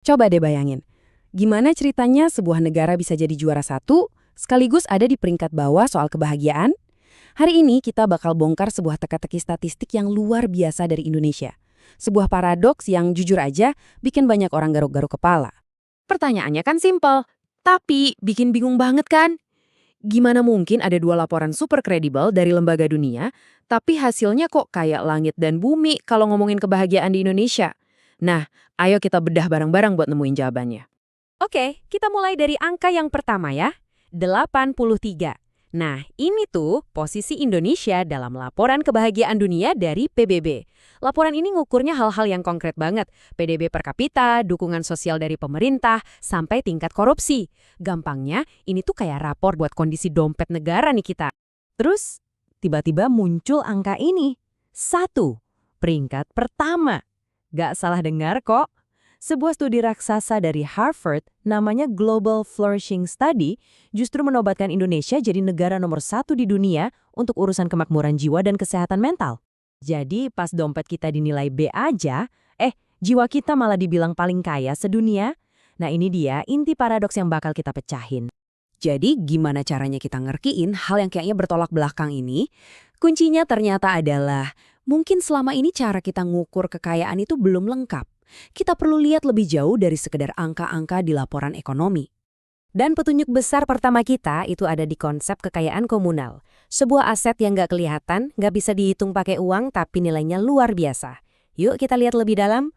Coba deh bayangin, gimana ceritanya sebuah negara bisa jadi juara satu, sekaligus ada di peringkat bawah soal kebahagiaan? Hari ini kita bakal bongkar sebuah teka-teki statistik yang luar biasa dari Indonesia. Sebuah paradoks yang jujur aja bikin banyak orang garuk-garuk kepala. Pertanyaannya kan simpel, tapi bikin bingung banget kan? Gimana mungkin ada dua laporan super kredibel dari lembaga dunia, tapi hasilnya kok kayak langit dan bumi kalau ngomongin kebahagiaan di Indonesia? Nah, ayo kita bedah bareng-bareng buat nemuin jawabannya. Oke, kita mulai dari angka yang pertama ya, 83. Nah, ini tuh posisi Indonesia dalam laporan kebahagiaan dunia dari PBB. Laporan ini ngukurnya hal-hal yang konkret banget, PDB per kapita, dukungan sosial dari pemerintah, sampai tingkat korupsi. Gampangnya, ini tuh kayak rapor buat kondisi dompet negara nih kita. Terus, tiba-tiba muncul angka ini. 1. Peringkat pertama. Gak salah dengar kok. Sebuah studi raksasa dari Harvard, namanya Global Flourishing Study, justru menobatkan Indonesia jadi negara nomor 1 di dunia untuk urusan kemakmuran jiwa dan kesehatan mental. Jadi pas dompet kita dinilai B aja, jiwa kita malah dibilang paling kaya sedunia. Nah ini dia inti paradoks yang bakal kita pecahin. Jadi gimana caranya kita ngertiin hal yang kayaknya bertolak belakang ini? Kuncinya ternyata adalah, mungkin selama ini cara kita ngukur kekayaan itu belum lengkap. Kita perlu lihat lebih jauh dari sekedar angka-angka di laporan ekonomi. Dan petunjuk besar pertama kita itu ada di konsep kekayaan komunal. Sebuah aset yang nggak kelihatan, nggak bisa dihitung pakai uang tapi nilainya luar biasa. Yuk kita lihat lebih dalam.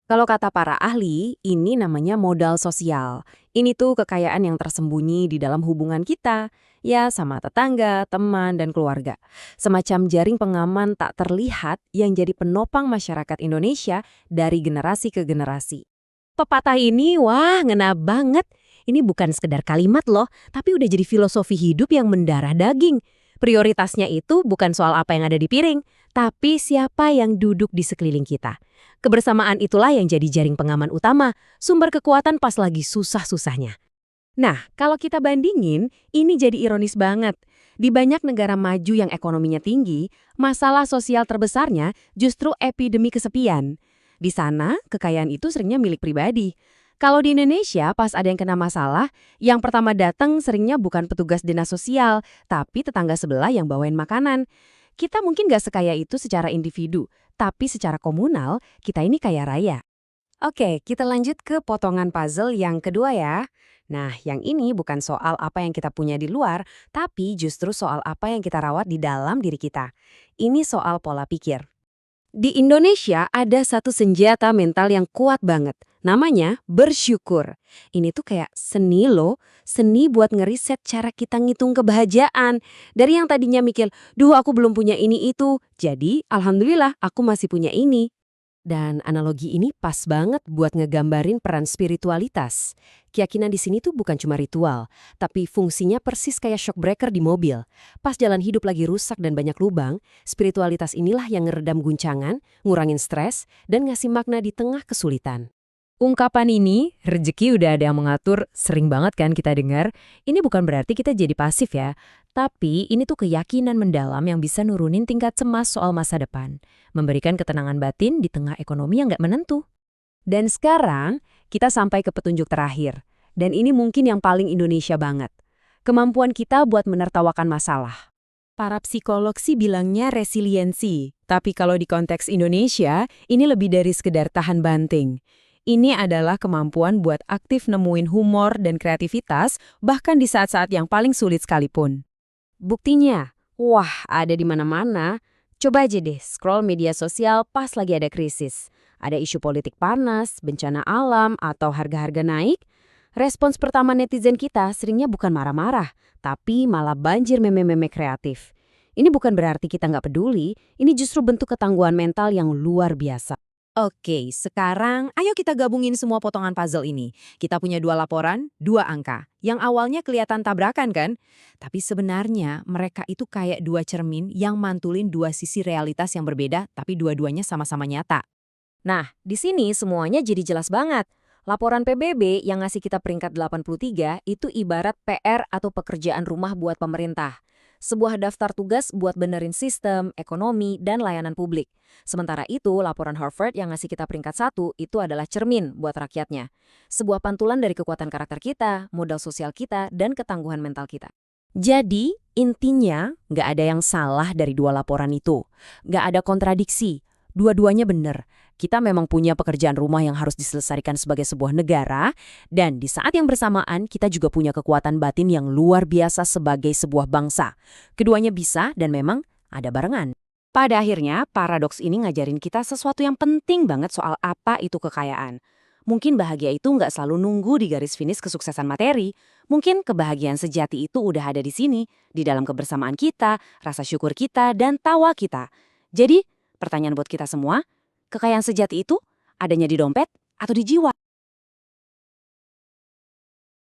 Kalau kata para ahli, ini namanya modal sosial. Ini tuh kekayaan yang tersembunyi di dalam hubungan kita, ya sama tetangga, teman, dan keluarga. Semacam jaring pengaman tak terlihat yang jadi penopang masyarakat Indonesia dari generasi ke generasi. Pepatah ini, wah ngena banget. Ini bukan sekedar kalimat loh, tapi udah jadi filosofi hidup yang mendarah daging. Prioritasnya itu bukan soal apa yang ada di piring, tapi siapa yang duduk di sekeliling kita. Kebersamaan itulah yang jadi jaring pengaman utama, sumber kekuatan pas lagi susah-susahnya. Nah, kalau kita bandingin, ini jadi ironis banget. Di banyak negara maju yang ekonominya tinggi, masalah sosial terbesarnya justru epidemi kesepian. Di sana, kekayaan itu seringnya milik pribadi. Kalau di Indonesia, pas ada yang kena masalah, yang pertama datang seringnya bukan petugas dinas sosial, tapi tetangga sebelah yang bawain makanan. Kita mungkin nggak sekaya itu secara individu, tapi secara komunal, kita ini kaya raya. Oke, kita lanjut ke potongan puzzle yang kedua ya. Nah, yang ini bukan soal apa yang kita punya di luar, tapi justru soal apa yang kita rawat di dalam diri kita. Ini soal pola pikir. Di Indonesia ada satu senjata mental yang kuat banget. Namanya bersyukur. Ini tuh kayak seni loh. Seni buat ngeriset cara kita ngitung kebahagiaan. Dari yang tadinya mikir, duh aku belum punya ini itu. Jadi, alhamdulillah aku masih punya ini. Dan analogi ini pas banget buat ngegambarin peran spiritualitas. Keyakinan di sini tuh bukan cuma ritual, tapi fungsinya persis kayak shock breaker di mobil. Pas jalan hidup lagi rusak dan banyak lubang, spiritualitas inilah yang ngeredam guncangan, ngurangin stres, dan ngasih makna di tengah kesulitan. Ungkapan ini, rezeki udah ada yang mengatur, sering banget kan kita dengar. Ini bukan berarti kita jadi pasif ya, tapi ini tuh keyakinan mendalam yang bisa nurunin tingkat cemas soal masa depan, memberikan ketenangan batin di tengah ekonomi yang nggak menentu. Dan sekarang, kita sampai ke petunjuk terakhir. Dan ini mungkin yang paling Indonesia banget. Kemampuan kita buat menertawakan masalah. Para psikolog sih bilangnya resiliensi. Tapi kalau di konteks Indonesia, ini lebih dari sekedar tahan banting. Ini adalah kemampuan buat aktif nemuin humor dan kreativitas, bahkan di saat-saat yang paling sulit sekalipun. Buktinya, wah ada di mana-mana. Coba aja deh scroll media sosial pas lagi ada krisis. Ada isu politik panas, bencana alam, atau harga-harga naik. Respons pertama netizen kita seringnya bukan marah-marah, tapi malah banjir meme-meme kreatif. Ini bukan berarti kita nggak peduli, ini justru bentuk ketangguhan mental yang luar biasa. Oke, sekarang ayo kita gabungin semua potongan puzzle ini. Kita punya dua laporan, dua angka. Yang awalnya kelihatan tabrakan kan? Tapi sebenarnya mereka itu kayak dua cermin yang mantulin dua sisi realitas yang berbeda, tapi dua-duanya sama-sama nyata. Nah, di sini semuanya jadi jelas banget. Laporan PBB yang ngasih kita peringkat 83 itu ibarat PR atau pekerjaan rumah buat pemerintah. sebuah daftar tugas buat benerin sistem, ekonomi, dan layanan publik. Sementara itu, laporan Harvard yang ngasih kita peringkat 1 itu adalah cermin buat rakyatnya. Sebuah pantulan dari kekuatan karakter kita, modal sosial kita, dan ketangguhan mental kita. Jadi, intinya nggak ada yang salah dari dua laporan itu. Nggak ada kontradiksi. Dua-duanya benar. Kita memang punya pekerjaan rumah yang harus diselesaikan sebagai sebuah negara, dan di saat yang bersamaan kita juga punya kekuatan batin yang luar biasa sebagai sebuah bangsa. Keduanya bisa dan memang ada barengan. Pada akhirnya, paradoks ini ngajarin kita sesuatu yang penting banget soal apa itu kekayaan. Mungkin bahagia itu nggak selalu nunggu di garis finish kesuksesan materi. Mungkin kebahagiaan sejati itu udah ada di sini, di dalam kebersamaan kita, rasa syukur kita, dan tawa kita. Jadi, pertanyaan buat kita semua, kekayaan sejati itu adanya di dompet atau di jiwa?